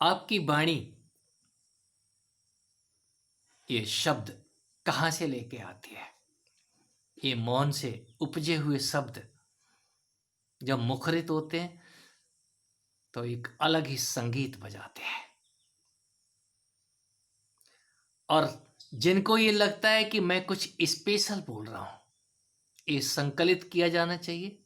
आपकी वाणी ये शब्द कहाँ से लेके आती है? ये मौन से उपजे हुए शब्द जब मुखरित होते हैं तो एक अलग ही संगीत बजाते हैं। और जिनको ये लगता है कि मैं कुछ स्पेशल बोल रहा हूं, ये संकलित किया जाना चाहिए।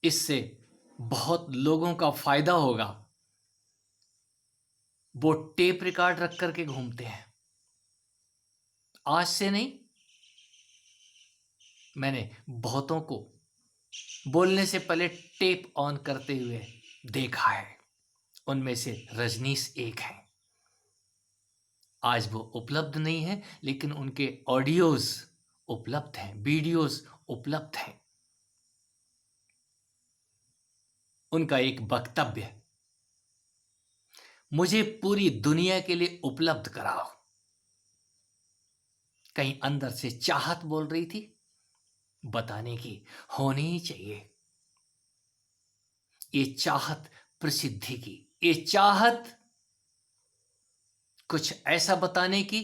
इससे बहुत लोगों का फायदा होगा। वो टेप रिकॉर्ड रख करके घूमते हैं। आज से नहीं, मैंने बहुतों को बोलने से पहले टेप ऑन करते हुए देखा है। उनमें से रजनीश एक है। आज वो उपलब्ध नहीं है, लेकिन उनके ऑडियोज उपलब्ध हैं, वीडियोज उपलब्ध हैं। उनका एक वक्तव्य मुझे पूरी दुनिया के लिए उपलब्ध कराओ। कहीं अंदर से चाहत बोल रही थी, बताने की होनी ही चाहिए। ये चाहत प्रसिद्धि की, ये चाहत कुछ ऐसा बताने की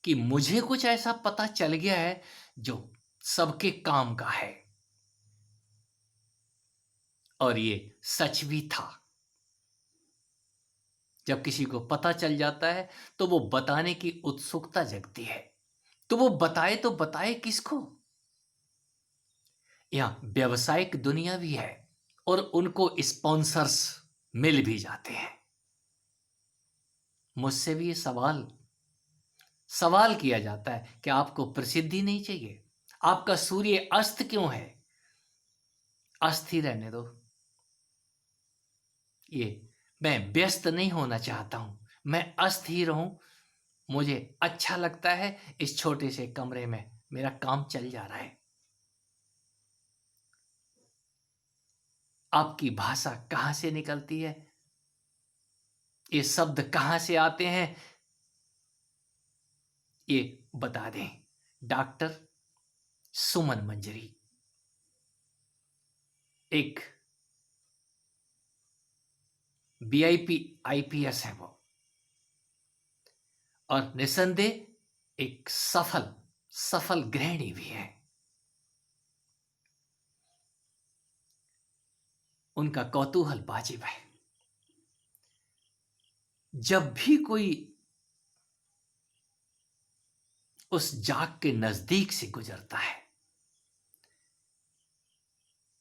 कि मुझे कुछ ऐसा पता चल गया है जो सबके काम का है। और ये सच भी था। जब किसी को पता चल जाता है तो वो बताने की उत्सुकता जगती है। तो वो बताए किसको? यहां व्यावसायिक दुनिया भी है और उनको स्पॉन्सर्स मिल भी जाते हैं। मुझसे भी ये सवाल किया जाता है कि आपको प्रसिद्धि नहीं चाहिए? आपका सूर्य अस्त क्यों है? अस्त ही रहने दो। ये मैं व्यस्त नहीं होना चाहता हूं, मैं अस्त ही रहूं। मुझे अच्छा लगता है। इस छोटे से कमरे में मेरा काम चल जा रहा है। आपकी भाषा कहां से निकलती है? ये शब्द कहां से आते हैं? ये बता दें। डॉक्टर सुमन मंजरी एक वीआईपी आईपीएस है वो, और निसंदेह एक सफल गृहिणी भी है। उनका कौतूहल वाजिब है। जब भी कोई उस जाग के नजदीक से गुजरता है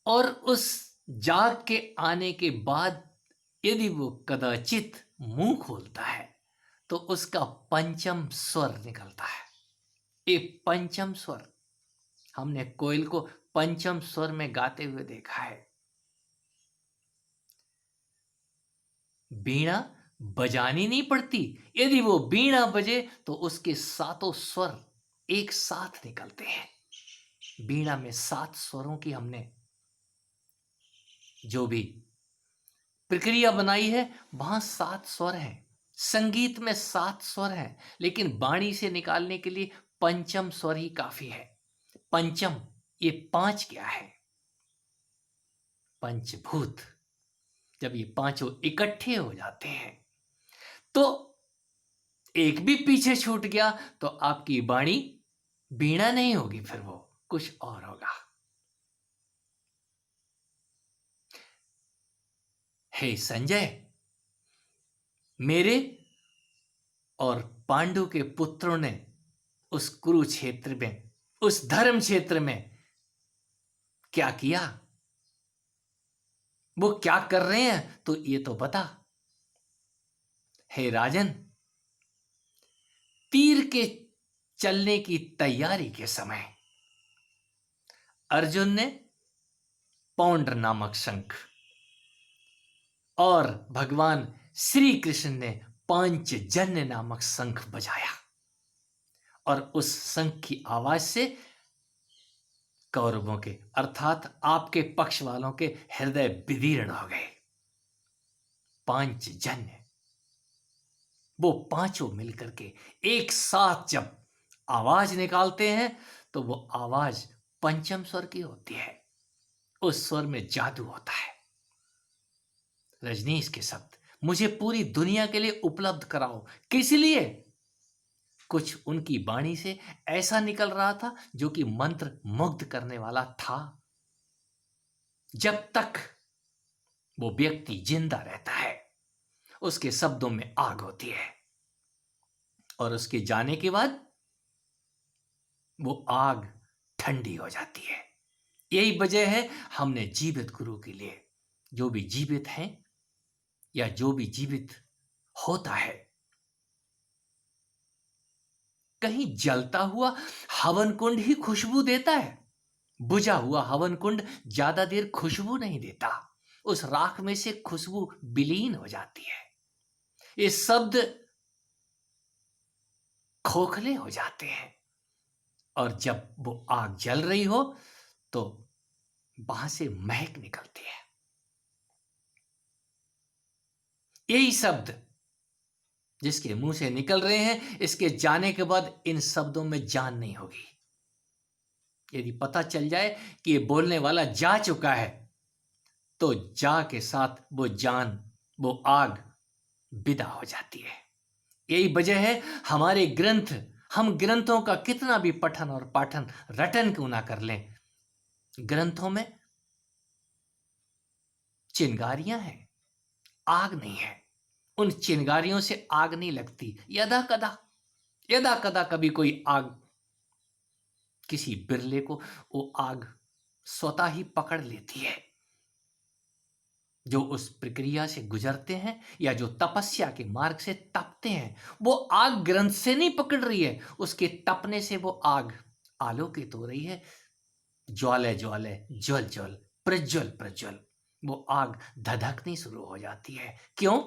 और उस जाग के आने के बाद यदि वो कदाचित मुंह खोलता है तो उसका पंचम स्वर निकलता है। ये पंचम स्वर, हमने कोयल को पंचम स्वर में गाते हुए देखा है। वीणा बजानी नहीं पड़ती। यदि वो वीणा बजे तो उसके सातों स्वर एक साथ निकलते हैं। वीणा में 7 स्वरों की हमने जो भी प्रक्रिया बनाई है, वहां 7 स्वर हैं। संगीत में 7 स्वर हैं, लेकिन वाणी से निकालने के लिए पंचम स्वर ही काफी है। पंचम, ये 5 क्या है? पंचभूत। जब ये पांचों इकट्ठे हो जाते हैं तो एक भी पीछे छूट गया तो आपकी वाणी वीणा नहीं होगी, फिर वो कुछ और होगा। हे संजय, मेरे और पांडु के पुत्रों ने उस कुरुक्षेत्र में, उस धर्म क्षेत्र में क्या किया? वो क्या कर रहे हैं तो ये तो बता। हे राजन, तीर के चलने की तैयारी के समय अर्जुन ने पौंड्र नामक शंख और भगवान श्री कृष्ण ने पांचजन्य नामक शंख बजाया, और उस शंख की आवाज से कौरवों के अर्थात आपके पक्ष वालों के हृदय विदीर्ण हो गए। पांचजन्य, वो पांचों मिलकर के एक साथ जब आवाज निकालते हैं तो वो आवाज पंचम स्वर की होती है। उस स्वर में जादू होता है। रजनीश के शब्द मुझे पूरी दुनिया के लिए उपलब्ध कराओ। किस लिए? कुछ उनकी वाणी से ऐसा निकल रहा था जो कि मंत्र मुग्ध करने वाला था। जब तक वो व्यक्ति जिंदा रहता है उसके शब्दों में आग होती है, और उसके जाने के बाद वो आग ठंडी हो जाती है। यही वजह है हमने जीवित गुरु के लिए, जो भी जीवित हैं या जो भी जीवित होता है, कहीं जलता हुआ हवन कुंड ही खुशबू देता है। बुझा हुआ हवन कुंड ज्यादा देर खुशबू नहीं देता, उस राख में से खुशबू विलीन हो जाती है। ये शब्द खोखले हो जाते हैं, और जब वो आग जल रही हो तो वहां से महक निकलती है। यही शब्द जिसके मुंह से निकल रहे हैं, इसके जाने के बाद इन शब्दों में जान नहीं होगी। यदि पता चल जाए कि ये बोलने वाला जा चुका है, तो जा के साथ वो जान, वो आग विदा हो जाती है। यही वजह है हमारे ग्रंथ, हम ग्रंथों का कितना भी पठन और पाठन रटन क्यों ना कर लें, ग्रंथों में चिंगारियां हैं, आग नहीं है। उन चिंगारियों से आग नहीं लगती। यदा कदा कभी कोई आग, किसी बिरले को वो आग स्वतः ही पकड़ लेती है। जो उस प्रक्रिया से गुजरते हैं या जो तपस्या के मार्ग से तपते हैं, वो आग ग्रंथ से नहीं पकड़ रही है, उसके तपने से वो आग आलोकित हो रही है। ज्वाले ज्वाले, ज्वल ज्वल, प्रज्वल प्रज्वल, वो आग धधकनी शुरू हो जाती है। क्यों?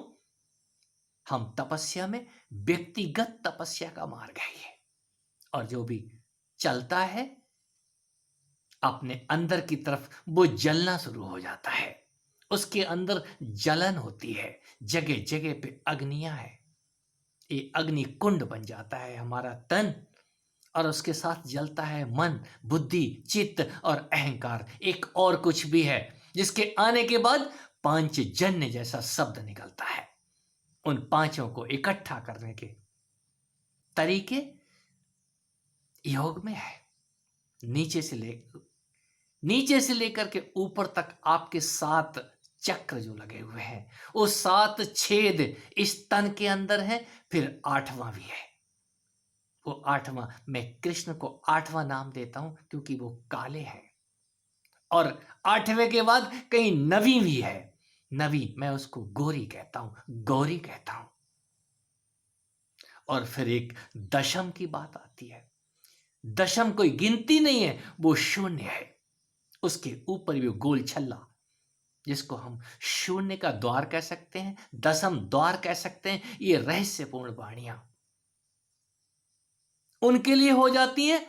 हम तपस्या में, व्यक्तिगत तपस्या का मार्ग है ये। और जो भी चलता है अपने अंदर की तरफ, वो जलना शुरू हो जाता है। उसके अंदर जलन होती है, जगह जगह पे अग्नियां है। ये अग्नि कुंड बन जाता है हमारा तन, और उसके साथ जलता है मन, बुद्धि, चित्त और अहंकार। एक और कुछ भी है जिसके आने के बाद पांचजन्य जैसा शब्द निकलता है। उन पांचों को इकट्ठा करने के तरीके योग में है। नीचे से लेकर के ऊपर तक आपके 7 चक्र जो लगे हुए हैं, वो 7 छेद इस तन के अंदर है। फिर 8वां भी है। वो 8वां, मैं कृष्ण को 8वां नाम देता हूं क्योंकि वो काले हैं। और 8वें के बाद कहीं नवी भी है। नवी, मैं उसको गौरी कहता हूं, गौरी कहता हूं। और फिर एक दशम की बात आती है। दशम कोई गिनती नहीं है, वो शून्य है। उसके ऊपर भी गोल छल्ला, जिसको हम शून्य का द्वार कह सकते हैं, दशम द्वार कह सकते हैं। ये रहस्यपूर्ण वाणियां उनके लिए हो जाती हैं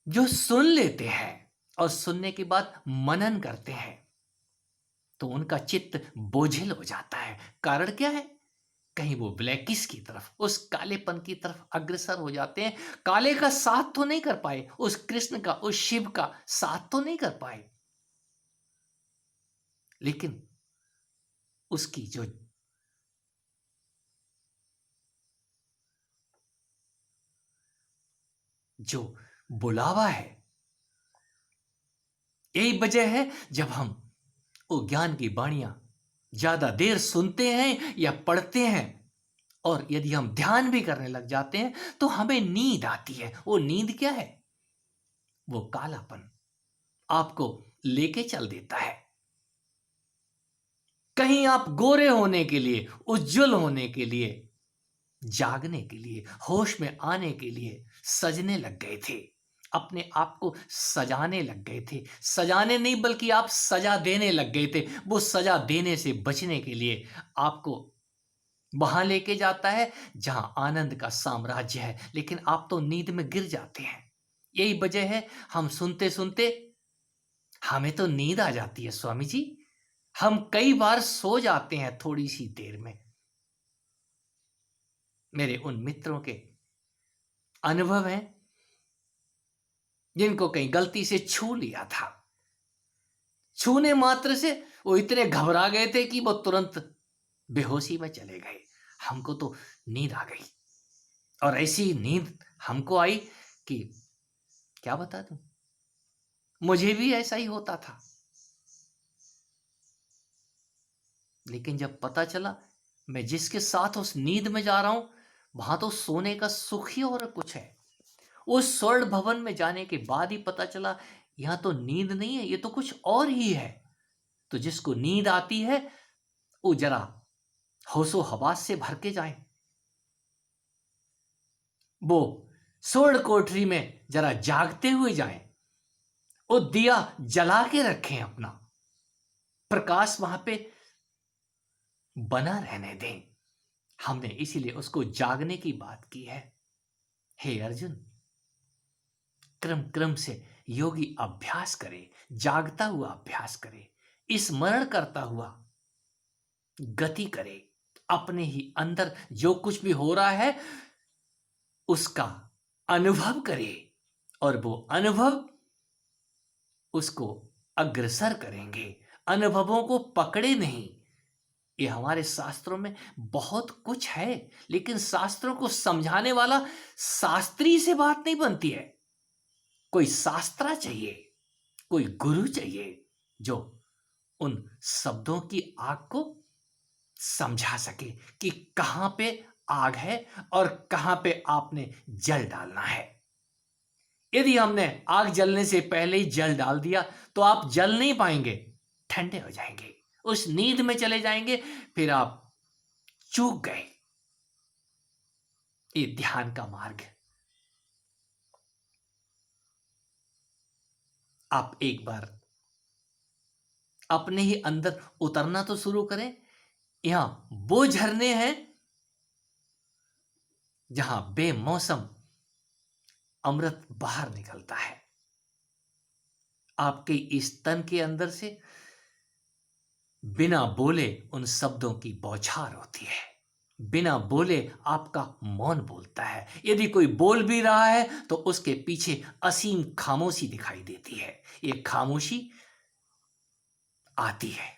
जो सुन लेते हैं और सुनने के बाद मनन करते हैं, तो उनका चित्त बोझिल हो जाता है। कारण क्या है? कहीं वो ब्लैकिस की तरफ, उस कालेपन की तरफ अग्रसर हो जाते हैं। काले का साथ तो नहीं कर पाए, उस कृष्ण का, उस शिव का साथ तो नहीं कर पाए, लेकिन उसकी जो बुलावा है, यही वजह है जब हम वो ज्ञान की वाणियां ज्यादा देर सुनते हैं या पढ़ते हैं, और यदि हम ध्यान भी करने लग जाते हैं, तो हमें नींद आती है। वो नींद क्या है? वो कालापन आपको लेके चल देता है। कहीं आप गोरे होने के लिए, उज्जवल होने के लिए, जागने के लिए, होश में आने के लिए सजने लग गए थे। अपने आप को सजाने लग गए थे। सजाने नहीं, बल्कि आप सजा देने लग गए थे। वो सजा देने से बचने के लिए आपको वहां लेके जाता है जहां आनंद का साम्राज्य है, लेकिन आप तो नींद में गिर जाते हैं। यही वजह है हम सुनते सुनते हमें तो नींद आ जाती है स्वामी जी। हम कई बार सो जाते हैं थोड़ी सी देर में। मेरे उन मित्रों के अनुभव हैं जिनको कहीं गलती से छू लिया था। छूने मात्र से वो इतने घबरा गए थे कि वो तुरंत बेहोशी में चले गए। हमको तो नींद आ गई और ऐसी नींद हमको आई कि क्या बता दूं, मुझे भी ऐसा ही होता था। लेकिन जब पता चला मैं जिसके साथ उस नींद में जा रहा हूं, वहां तो सोने का सुख ही और कुछ है। उस स्वर्ण भवन में जाने के बाद ही पता चला यहां तो नींद नहीं है, ये तो कुछ और ही है। तो जिसको नींद आती है वो जरा होशो हवास से भर के जाए, वो स्वर्ण कोठरी में जरा जागते हुए जाएं, वो दिया जला के रखें, अपना प्रकाश वहां पे बना रहने दें। हमने इसीलिए उसको जागने की बात की है। हे अर्जुन, क्रम क्रम से योगी अभ्यास करे, जागता हुआ अभ्यास करे, स्मरण करता हुआ गति करे, अपने ही अंदर जो कुछ भी हो रहा है उसका अनुभव करे और वो अनुभव उसको अग्रसर करेंगे। अनुभवों को पकड़े नहीं। ये हमारे शास्त्रों में बहुत कुछ है, लेकिन शास्त्रों को समझाने वाला शास्त्री से बात नहीं बनती है। कोई शास्त्रा चाहिए, कोई गुरु चाहिए जो उन शब्दों की आग को समझा सके कि कहां पे आग है और कहां पे आपने जल डालना है। यदि हमने आग जलने से पहले ही जल डाल दिया तो आप जल नहीं पाएंगे, ठंडे हो जाएंगे, उस नींद में चले जाएंगे, फिर आप चूक गए। ये ध्यान का मार्ग है। आप एक बार अपने ही अंदर उतरना तो शुरू करें। यहां वो झरने हैं जहां बेमौसम अमृत बाहर निकलता है। आपके इस तन के अंदर से बिना बोले उन शब्दों की बौछार होती है। बिना बोले आपका मौन बोलता है। यदि कोई बोल भी रहा है तो उसके पीछे असीम खामोशी दिखाई देती है। ये खामोशी आती है